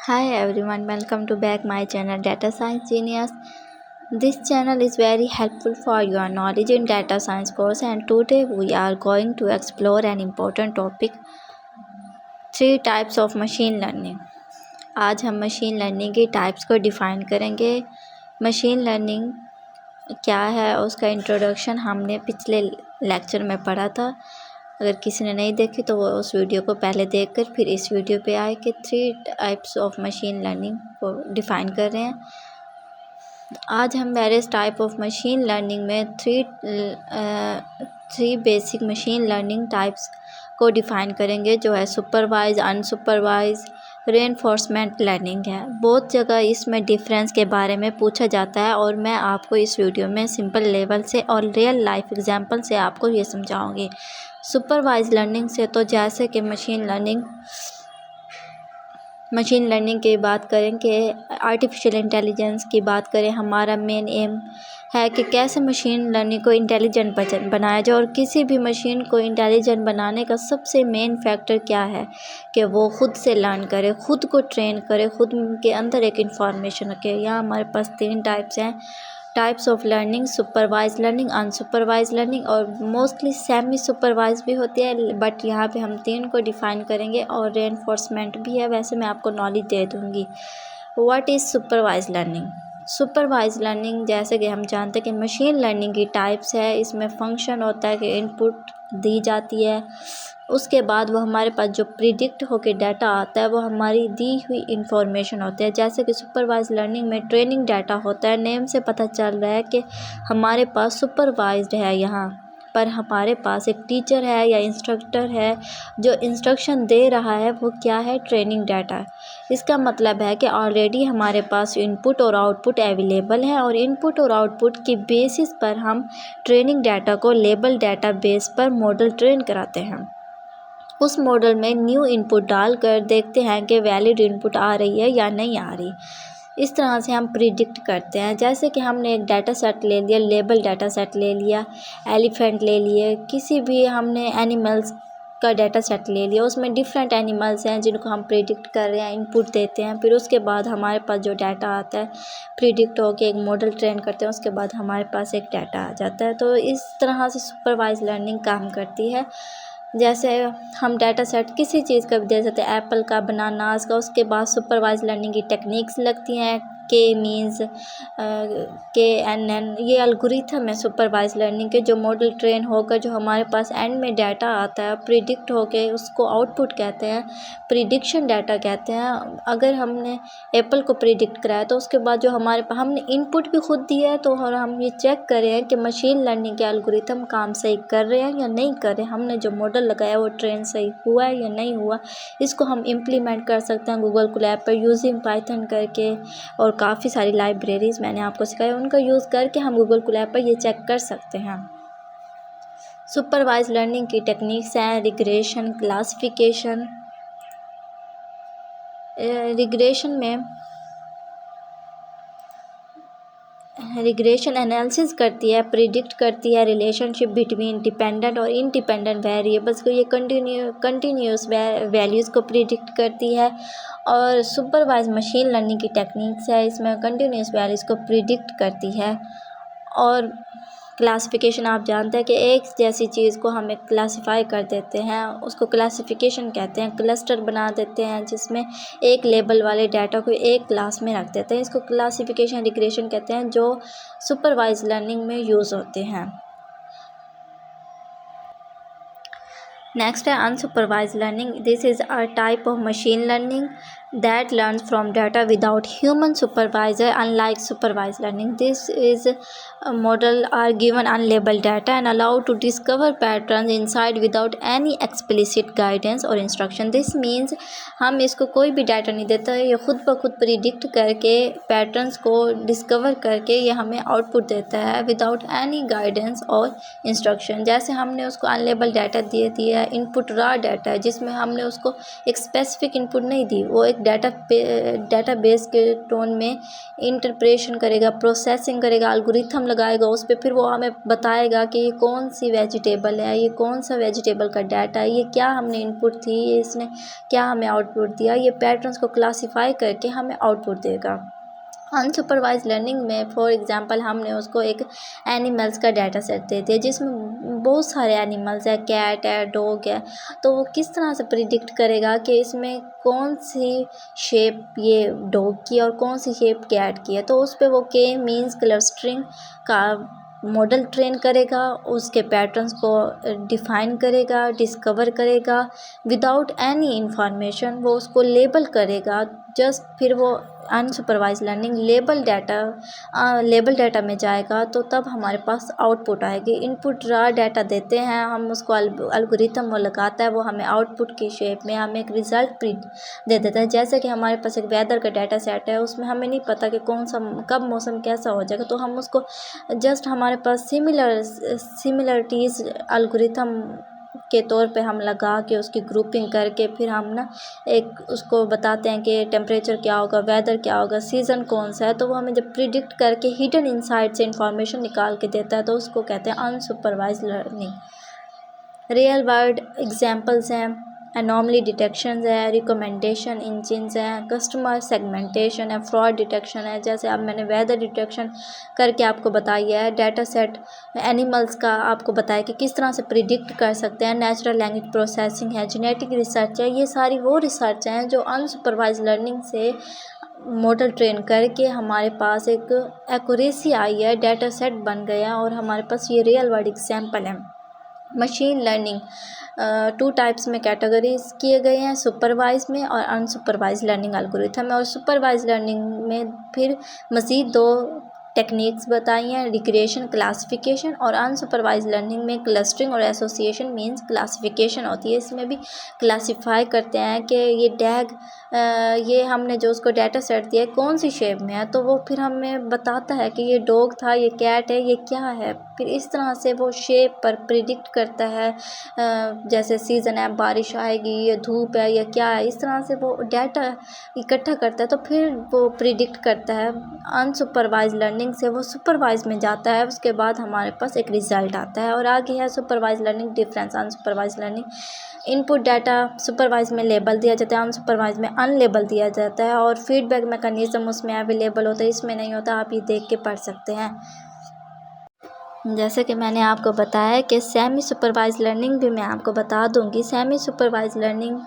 Hi everyone, welcome to back my channel Data Science Genius. This channel is very helpful for your knowledge in data science course, and today we are going to explore an important topic, three types of machine learning. आज हम machine learning की types को define करेंगे। Machine learning क्या है उसका introduction हमने पिछले लेक्चर में पढ़ा था। अगर किसी ने नहीं देखी तो वो उस वीडियो को पहले देखकर फिर इस वीडियो पे आए कि three types of machine learning को डिफ़ाइन कर रहे हैं। आज हम various type of machine learning में three basic machine learning types को डिफ़ाइन करेंगे, जो है सुपरवाइज, अनसुपरवाइज, रेनफोर्समेंट लर्निंग है। बहुत जगह इसमें डिफरेंस के बारे में पूछा जाता है और मैं आपको इस वीडियो में सिंपल लेवल से और रियल लाइफ एग्जांपल से आपको ये समझाऊंगी। सुपरवाइज लर्निंग से तो जैसे कि मशीन लर्निंग की बात करें कि आर्टिफिशियल इंटेलिजेंस की बात करें, हमारा मेन एम है कि कैसे मशीन लर्निंग को इंटेलिजेंट बनाया जाए। और किसी भी मशीन को इंटेलिजेंट बनाने का सबसे मेन फैक्टर क्या है कि वो खुद से लर्न करे, खुद को ट्रेन करे, खुद के अंदर एक इंफॉर्मेशन रखे। यहाँ हमारे पास तीन टाइप्स हैं, types of learning: supervise learning, unsupervise learning और मोस्टली सेमी सुपरवाइज भी होती है, बट यहाँ पे हम तीन को डिफ़ाइन करेंगे। और रेनफोर्समेंट भी है, वैसे मैं आपको नॉलेज दे दूँगी। What is supervise learning? Supervise learning, जैसे कि हम जानते हैं कि मशीन लर्निंग की टाइप्स है। इसमें फंक्शन होता है कि इनपुट दी जाती है, उसके बाद वो हमारे पास जो प्रिडिक्ट होकर डाटा आता है वो हमारी दी हुई इंफॉर्मेशन होती है। जैसे कि सुपरवाइज लर्निंग में ट्रेनिंग डाटा होता है। नेम से पता चल रहा है कि हमारे पास सुपरवाइज्ड है, यहाँ पर हमारे पास एक टीचर है या इंस्ट्रक्टर है जो इंस्ट्रक्शन दे रहा है, वो क्या है? Training data. इसका मतलब है कि ऑलरेडी हमारे पास इनपुट और आउटपुट अवेलेबल है और इनपुट और आउटपुट की बेसिस पर हम ट्रेनिंग डाटा को लेबल डाटा बेस पर मॉडल ट्रेन कराते हैं। उस मॉडल में न्यू इनपुट डालकर देखते हैं कि वैलिड इनपुट आ रही है या नहीं आ रही। इस तरह से हम प्रिडिक्ट करते हैं। जैसे कि हमने एक डाटा सेट ले लिया, लेबल डाटा सेट ले लिया, एलिफेंट ले लिए, किसी भी हमने एनिमल्स का डाटा सेट ले लिया, उसमें डिफरेंट एनिमल्स हैं जिनको हम प्रिडिक्ट कर रहे हैं, इनपुट देते हैं। फिर उसके बाद हमारे पास जो डाटा आता है, प्रिडिक्ट होकर एक मॉडल ट्रेन करते हैं, उसके बाद हमारे पास एक डाटा आ जाता है। तो इस तरह से सुपरवाइज लर्निंग काम करती है। जैसे हम डाटा सेट किसी चीज़ का भी दे सकते हैं, एप्पल का, बनानास का। उसके बाद सुपरवाइज लर्निंग की टेक्निक्स लगती हैं, के मीन्स KNN, ये एल्गोरिथम है सुपरवाइज लर्निंग के, जो मॉडल ट्रेन होकर जो हमारे पास एंड में डाटा आता है प्रिडिक्ट होके, उसको आउटपुट कहते हैं, प्रिडिक्शन डाटा कहते हैं। अगर हमने एप्पल को प्रिडिक्ट कराया तो उसके बाद जो हमारे पास हमने इनपुट भी खुद दिया है, तो हम ये चेक कर रहे हैं कि मशीन लर्निंग के एल्गोरिथम काम सही कर रहे हैं या नहीं कर रहे हैं, हमने जो मॉडल लगाया वो ट्रेन सही हुआ है या नहीं हुआ। इसको हम इम्प्लीमेंट कर सकते हैं गूगल कोलैब पर यूजिंग पाइथन करके, और काफ़ी सारी लाइब्रेरीज़ मैंने आपको सिखाया, उनका यूज़ करके हम गूगल कोलैब पर ये चेक कर सकते हैं। सुपरवाइज लर्निंग की टेक्निक्स हैं रिग्रेशन, क्लासिफिकेशन। रिग्रेशन एनालिसिस करती है, प्रिडिक्ट करती है रिलेशनशिप बिटवीन डिपेंडेंट और इंडिपेंडेंट वेरिएबल्स को, ये कंटिन्यूस वैल्यूज़ को प्रिडिक्ट करती है। और सुपरवाइज मशीन लर्निंग की टेक्निक्स है, इसमें कंटिन्यूस वैल्यूज़ को प्रिडिक्ट करती है। और क्लासिफिकेशन, आप जानते हैं कि एक जैसी चीज़ को हम एक क्लासिफाई कर देते हैं, उसको क्लासिफिकेशन कहते हैं। क्लस्टर बना देते हैं जिसमें एक लेबल वाले डाटा को एक क्लास में रख देते हैं, इसको क्लासिफिकेशन रिग्रेशन कहते हैं, जो सुपरवाइज लर्निंग में यूज़ होते हैं। नेक्स्ट है unsupervise learning. This is a type of machine learning that learns from data without human supervisor. Unlike supervised learning, this is a model are given unlabeled data and allowed to discover patterns inside without any explicit guidance or instruction. This means हम इसको कोई भी data नहीं देता है, ये खुद ब खुद प्रिडिक्ट करके पैटर्न्स को डिस्कवर करके ये हमें आउटपुट देता है विदाउट एनी गाइडेंस और इंस्ट्रक्शन। जैसे हमने उसको अनलेबल डाटा दे दिया, इनपुट रॉ डाटा है जिसमें हमने उसको एक स्पेसिफिक इनपुट नहीं दी, वो एक डेटाबेस के टोन में इंटरप्रेशन करेगा, प्रोसेसिंग करेगा, एल्गोरिथम लगाएगा उस पर, फिर वो हमें बताएगा कि ये कौन सी वेजिटेबल है, ये कौन सा वेजिटेबल का डाटा है, ये क्या हमने इनपुट थी, ये इसने क्या हमें आउटपुट दिया। ये पैटर्न्स को क्लासीफाई करके हमें आउटपुट देगा। अनसुपरवाइज लर्निंग में फॉर एग्जांपल हमने उसको एक एनिमल्स का डाटा सेट दे दिया जिसमें बहुत सारे एनिमल्स है, कैट है, डॉग है, तो वो किस तरह से प्रिडिक्ट करेगा कि इसमें कौन सी शेप ये डॉग की और कौन सी शेप कैट की है। तो उस पर वो के मीन्स क्लस्टरिंग का मॉडल ट्रेन करेगा, उसके पैटर्न्स को डिफ़ाइन करेगा, डिस्कवर करेगा विदाउट एनी इंफॉर्मेशन, वो उसको लेबल करेगा जस्ट। फिर वो अनसुपरवाइज लर्निंग लेबल डाटा में जाएगा, तो तब हमारे पास आउटपुट आएगी। इनपुट रॉ डाटा देते हैं हम उसको, एल्गोरिथम वो लगाता है, वो हमें आउटपुट की शेप में हमें एक रिज़ल्ट प्रिंट दे देता है। जैसे कि हमारे पास एक वेदर का डाटा सेट है, उसमें हमें नहीं पता कि कौन सा कब मौसम कैसा हो जाएगा, तो हम उसको जस्ट हमारे पास सिमिलरिटीज़ एल्गोरिथम के तौर पे हम लगा के उसकी ग्रुपिंग करके फिर हम ना एक उसको बताते हैं कि टेम्परेचर क्या होगा, वेदर क्या होगा, सीज़न कौन सा है। तो वो हमें जब प्रिडिक्ट करके हिडन इनसाइट से इंफॉर्मेशन निकाल के देता है, तो उसको कहते हैं unsupervise learning. Real world examples हैं, एनॉमली डिटेक्शन है, रिकमेंडेशन इंजिन्स हैं, कस्टमर सेगमेंटेशन है, फ्रॉड डिटेक्शन है। जैसे अब मैंने वेदर डिटेक्शन करके आपको बताया है, डाटा सेट एनिमल्स का आपको बताया कि किस तरह से प्रिडिक्ट कर सकते हैं, नेचुरल लैंग्वेज प्रोसेसिंग है, जेनेटिक रिसर्च है। ये सारी वो रिसर्च हैं जो अनसुपरवाइज लर्निंग से मॉडल ट्रेन करके हमारे पास एक एक्यूरेसी आई है, डाटा सेट बन गया और हमारे पास ये रियल वर्ल्ड एग्जाम्पल है। मशीन लर्निंग 2 टाइप्स में कैटेगरीज किए गए हैं, सुपरवाइज में और अनसुपरवाइज लर्निंग एल्गोरिथम है। और सुपरवाइज लर्निंग में फिर मज़ीद 2 टेक्निक्स बताई हैं, रिग्रेशन क्लासिफिकेशन, और अनसुपरवाइज लर्निंग में क्लस्टरिंग और एसोसिएशन मींस क्लासिफिकेशन होती है। इसमें भी क्लासिफाई करते हैं कि ये टैग ये हमने जो उसको डाटा सेट दिया है कौन सी शेप में है, तो वो फिर हमें बताता है कि ये डॉग था, ये कैट है, ये क्या है। फिर इस तरह से वो शेप पर प्रिडिक्ट करता है, जैसे सीज़न है, बारिश आएगी, ये धूप है, ये क्या है। इस तरह से वो डाटा इकट्ठा करता है, तो फिर वो प्रिडिक्ट करता है। अनसुपरवाइज लर्निंग से वो सुपरवाइज में जाता है, उसके बाद हमारे पास एक रिज़ल्ट आता है। और आगे है supervise learning difference. Unsupervise learning input data supervise में लेबल दिया जाता है, अनसुपरवाइज में अनलेबल दिया जाता है, और फीडबैक मैकेनिज़्म उसमें अवेलेबल होता है, इसमें नहीं होता। आप ये देख के पढ़ सकते हैं। जैसे कि मैंने आपको बताया कि सेमी सुपरवाइज लर्निंग भी मैं आपको बता दूंगी। Semi supervise learning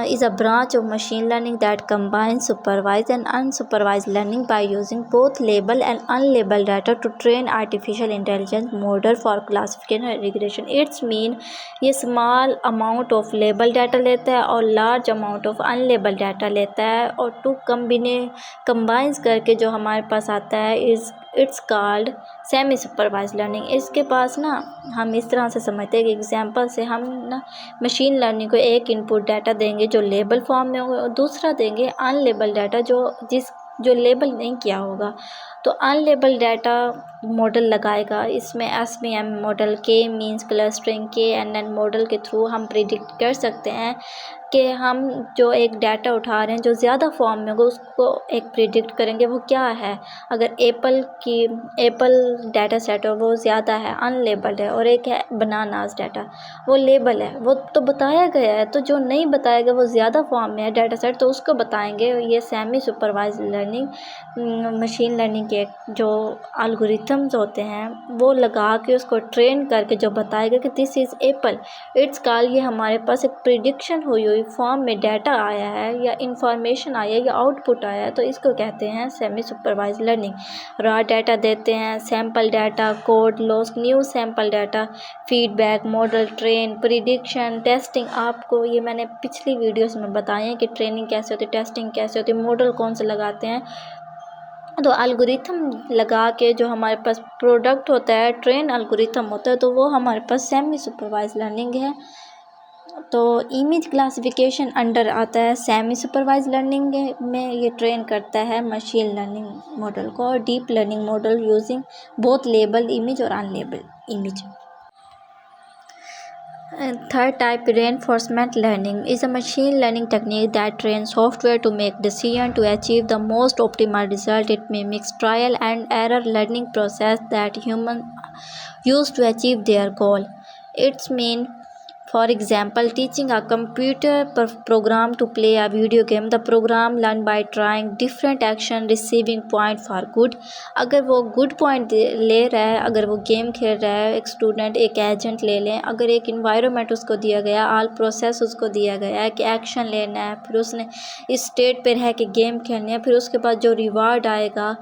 is a branch of machine learning that combines supervised and unsupervised learning by using both labeled and unlabeled data to train artificial intelligence model for classification and regression. Its mean ये small amount of labeled data लेता है और large amount of unlabeled data लेता है, और to combines करके जो हमारे पास आता है it's called semi supervise learning. इसके पास ना हम इस तरह से समझते हैं कि एग्जांपल से हम ना मशीन लर्निंग को एक इनपुट डाटा देंगे जो लेबल फॉर्म में होगा, और दूसरा देंगे अनलेबल डाटा जो लेबल नहीं किया होगा। तो अनलेबल डाटा मॉडल लगाएगा, इसमें SVM मॉडल, के मीन्स क्लस्टरिंग, KNN मॉडल के थ्रू हम प्रिडिक्ट कर सकते हैं कि हम जो एक डाटा उठा रहे हैं जो ज़्यादा फॉर्म में होगा उसको एक प्रिडिक्ट करेंगे वो क्या है। अगर एप्पल डाटा सेट हो वो ज़्यादा है, अनलेबल्ड है, और एक है बनानास डाटा वो लेबल है, वो तो बताया गया है। तो जो नहीं बताया गया वो ज़्यादा फॉर्म में है डाटा सेट, तो उसको बताएंगे। ये semi supervise learning machine learning के जो एल्गोरिथम्स होते हैं वो लगा के उसको ट्रेन करके जो बताएगा कि this is Apple, it's call, ये हमारे पास एक प्रिडिक्शन हुई फॉर्म में डाटा आया है या इंफॉर्मेशन आया या आउटपुट आया है, तो इसको कहते हैं semi supervise learning. Raw data देते हैं, sample data, code loss, new sample data, feedback, model train, prediction, testing. आपको ये मैंने पिछली वीडियोस में बताया है कि ट्रेनिंग कैसे होती है, टेस्टिंग कैसे होती है, मॉडल कौन से लगाते हैं। तो एल्गोरिथम लगा के जो हमारे पास प्रोडक्ट होता है, ट्रेन एल्गोरिथम होता है, तो वो हमारे पास सेमी सुपरवाइज लर्निंग है। तो इमेज क्लासिफिकेशन अंडर आता है सेमी सुपरवाइज लर्निंग में। ये ट्रेन करता है मशीन लर्निंग मॉडल को, और deep learning model using both label image और unlabel image. Third type, reinforcement learning, is a machine learning technique that trains software to make decisions to achieve the most optimal result. It mimics trial and error learning process that humans use to achieve their goal. It's mean, for example, teaching a computer program to play a video game. The program learn by trying different action, receiving point for good. अगर वो good point ले रहा है, अगर वो game खेल रहा है, एक स्टूडेंट एक एजेंट ले लें, अगर एक इन्वायरमेंट उसको दिया गया, ऑल प्रोसेस उसको दिया गया है कि एक्शन लेना है, फिर उसने इस स्टेट पर है कि गेम खेलनी है, फिर उसके बाद जो रिवार्ड आएगा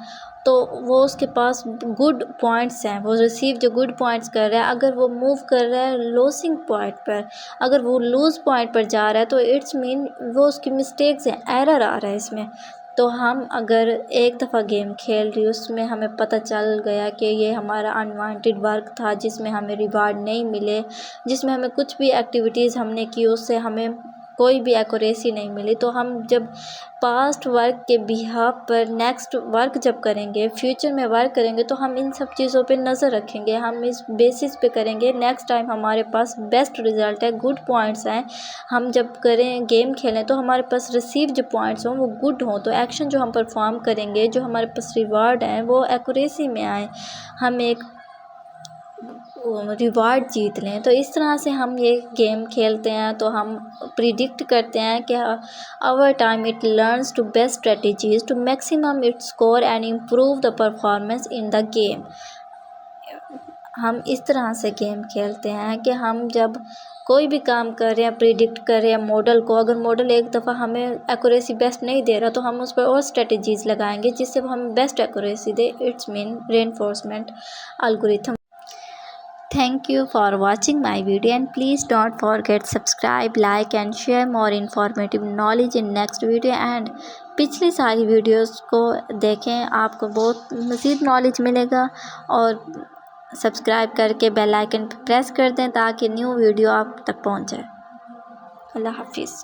तो वो उसके पास गुड पॉइंट्स हैं, वो रिसीव जो गुड पॉइंट्स कर रहा है। अगर वो मूव कर रहा है लूजिंग पॉइंट पर, अगर वो लूज़ पॉइंट पर जा रहा है तो इट्स मीन वो उसकी मिस्टेक्स हैं, एरर आ रहा है इसमें। तो हम अगर एक दफ़ा गेम खेल रही उसमें हमें पता चल गया कि ये हमारा अनवांटेड वर्क था जिसमें हमें रिवार्ड नहीं मिले, जिसमें हमें कुछ भी एक्टिविटीज़ हमने की उससे हमें कोई भी एक्यूरेसी नहीं मिली, तो हम जब पास्ट वर्क के बिहाफ पर नेक्स्ट वर्क जब करेंगे, फ्यूचर में वर्क करेंगे, तो हम इन सब चीज़ों पे नज़र रखेंगे, हम इस बेसिस पे करेंगे। नेक्स्ट टाइम हमारे पास बेस्ट रिज़ल्ट है, गुड पॉइंट्स हैं, हम जब करें गेम खेलें तो हमारे पास रिसीव जो पॉइंट्स हों वो गुड हों, तो एक्शन जो हम परफॉर्म करेंगे, जो हमारे पास रिवार्ड हैं वो एक्यूरेसी में आए, हम एक रिवार्ड जीत लें। तो इस तरह से हम ये गेम खेलते हैं, तो हम प्रिडिक्ट करते हैं कि over time it learns to best strategies to maximum its score and improve the performance in the game. हम इस तरह से गेम खेलते हैं कि हम जब कोई भी काम कर रहे हैं, प्रिडिक्ट कर रहे हैं मॉडल को, अगर मॉडल एक दफ़ा हमें एक्यूरेसी बेस्ट नहीं दे रहा तो हम उस पर और स्ट्रेटजीज़ लगाएंगे जिससे वो हमें best accuracy they. It's mean reinforcement algorithm. Thank you for watching my video and please don't forget subscribe, like and share more informative knowledge in next video and पिछली सारी वीडियोस को देखें, आपको बहुत मज़ीद नॉलेज मिलेगा। और सब्सक्राइब करके बेल आइकन प्रेस कर दें ताकि न्यू वीडियो आप तक पहुंच जाए। अल्लाह हाफिज़।